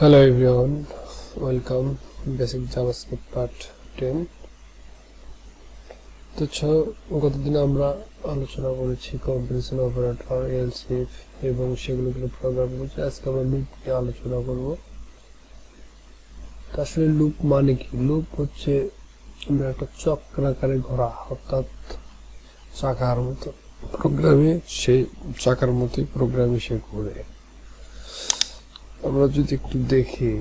Hello everyone, welcome basic javascript part 10. তো গতদিন আমরা আলোচনা করেছি কম্পারিজন অপারেটর, এলস ইফ এবং সেগুলোকে প্রোগ্রাম করেছি। আজকে আমরা লুপ নিয়ে আলোচনা করব। আসলে লুপ মানে কি? লুপ হচ্ছে আমরা একটা চক্রাকারে ঘোরা, অর্থাৎ চাকার মতো প্রোগ্রামে, সেই চাকার মতোই প্রোগ্রামে সে ঘুরে। আমরা যদি একটু দেখি,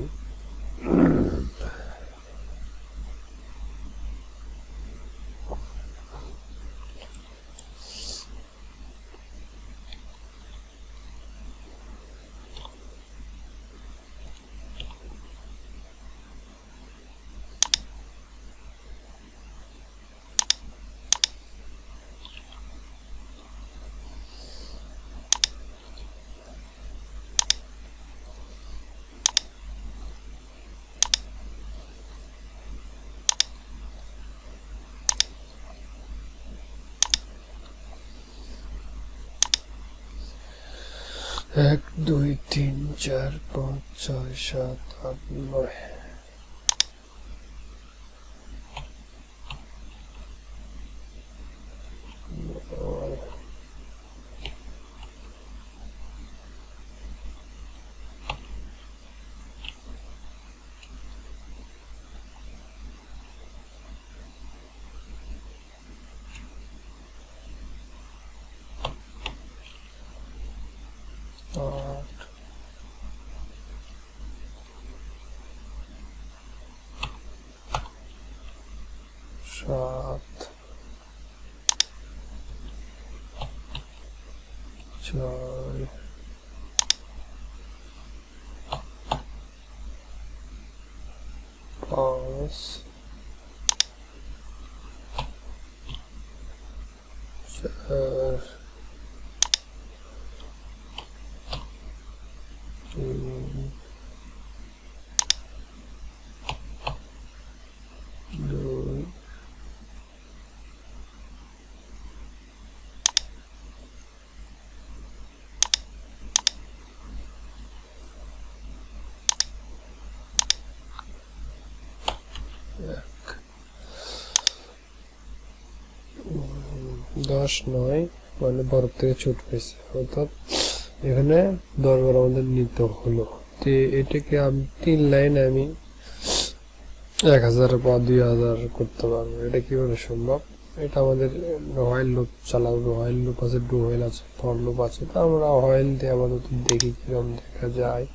এক দুই তিন চার পাঁচ ছয় সাত আট নয়, আট, সাত, ছয়, পাঁচ, চার, তিন, দুই, এক, 10 9 মানে বড় থেকে ছোট হয়েছে, অর্থাৎ এখানে 10 বার আমাদের নিতে হলো। তো এটাকে আমি 3 লাইন আমি 1000 বা 2000 করতে পারবো। এটা কিভাবে সম্ভব? এটা আমাদের হোয়াইল লুপ চালাবো। হোয়াইল লুপ আছে, ডু হোয়াইল আছে, ফর লুপ আছে। তো আমরা হোয়াইল দিয়ে আমাদের দেখি কিরকম দেখা যায়।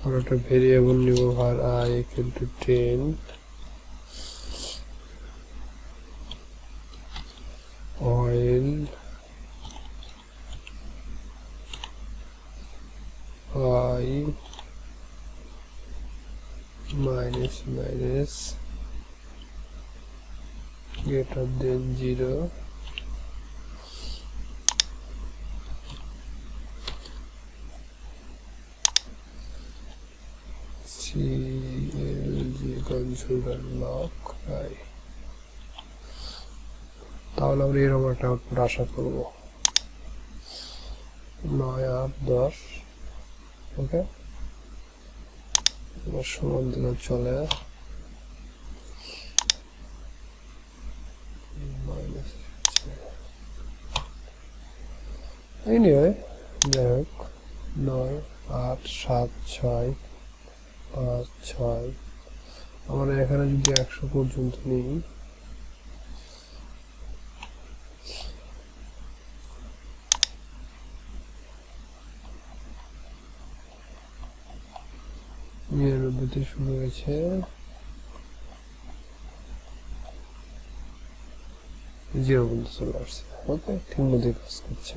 আমরা একটা ভেরিয়েবল নিব, var I equal to 10, while I minus greater than 0, CLG console lock I। তাহলে আমরা এরকম একটা আউটপুট আশা করবো। 9 8 10, ওকে, সমান দিলে চলে। এনিওয়ে, যাই হোক, 9 8 7 6 5 6, আমরা এখানে যদি 100 পর্যন্ত নিই, নিরানব্বইতে শুরু হয়েছে, 0 পর্যন্ত চলে আসছে। ওকে, ঠিক মতোই কাজ করছে।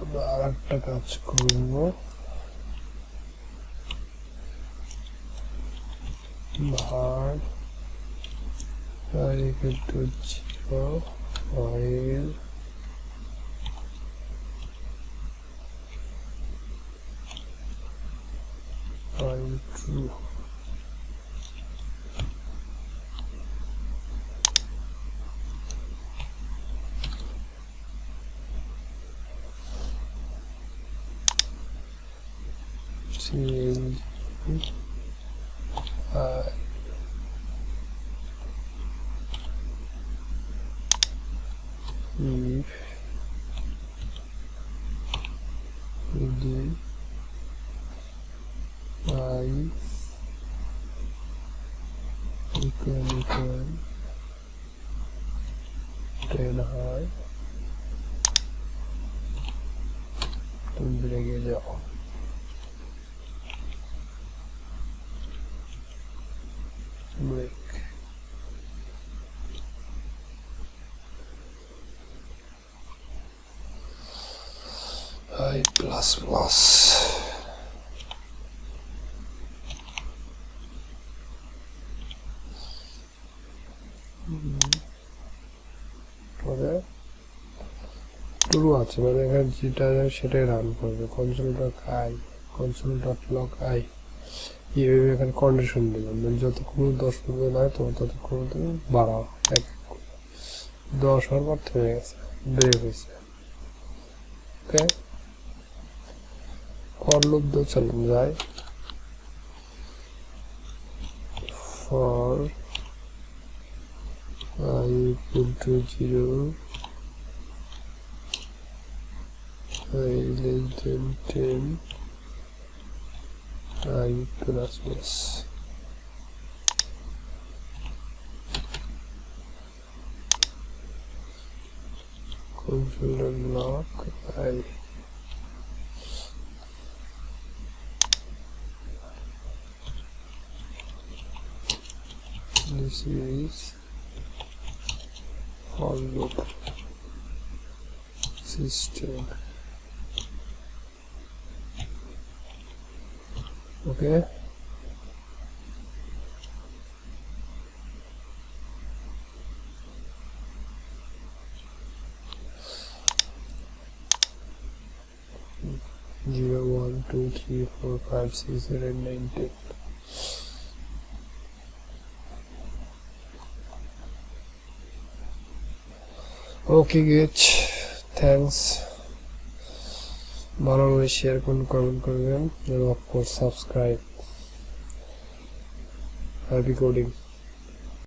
আমরা আর একটা কাজ করবো, var I equal to 0 while true। change if যদি I equal 10 হয় তুমি ব্রেকে যাও ব্রেক I plus plus পরে ট্রু আছে মানে এখানে যেটা সেটাই রান করবে console.log i এইভাবে এখানে কন্ডিশন দিলাম মানে যতক্ষণ 10 পর্যন্ত না তো ততক্ষণ তুমি বাড়াও 10 হওয়ার পর থেমে গেছে ব্রেক হয়েছে ওকে ফর লুপ দিয়ে চালানো যায় for I equal to 0 I less than 10 I plus plus console.log I this is for loop system okay zero 1 2 3 4 5 6 7 9 10 okay guys thanks ভালো লাগলে শেয়ার করুন কমেন্ট করবেন এবং of course subscribe happy coding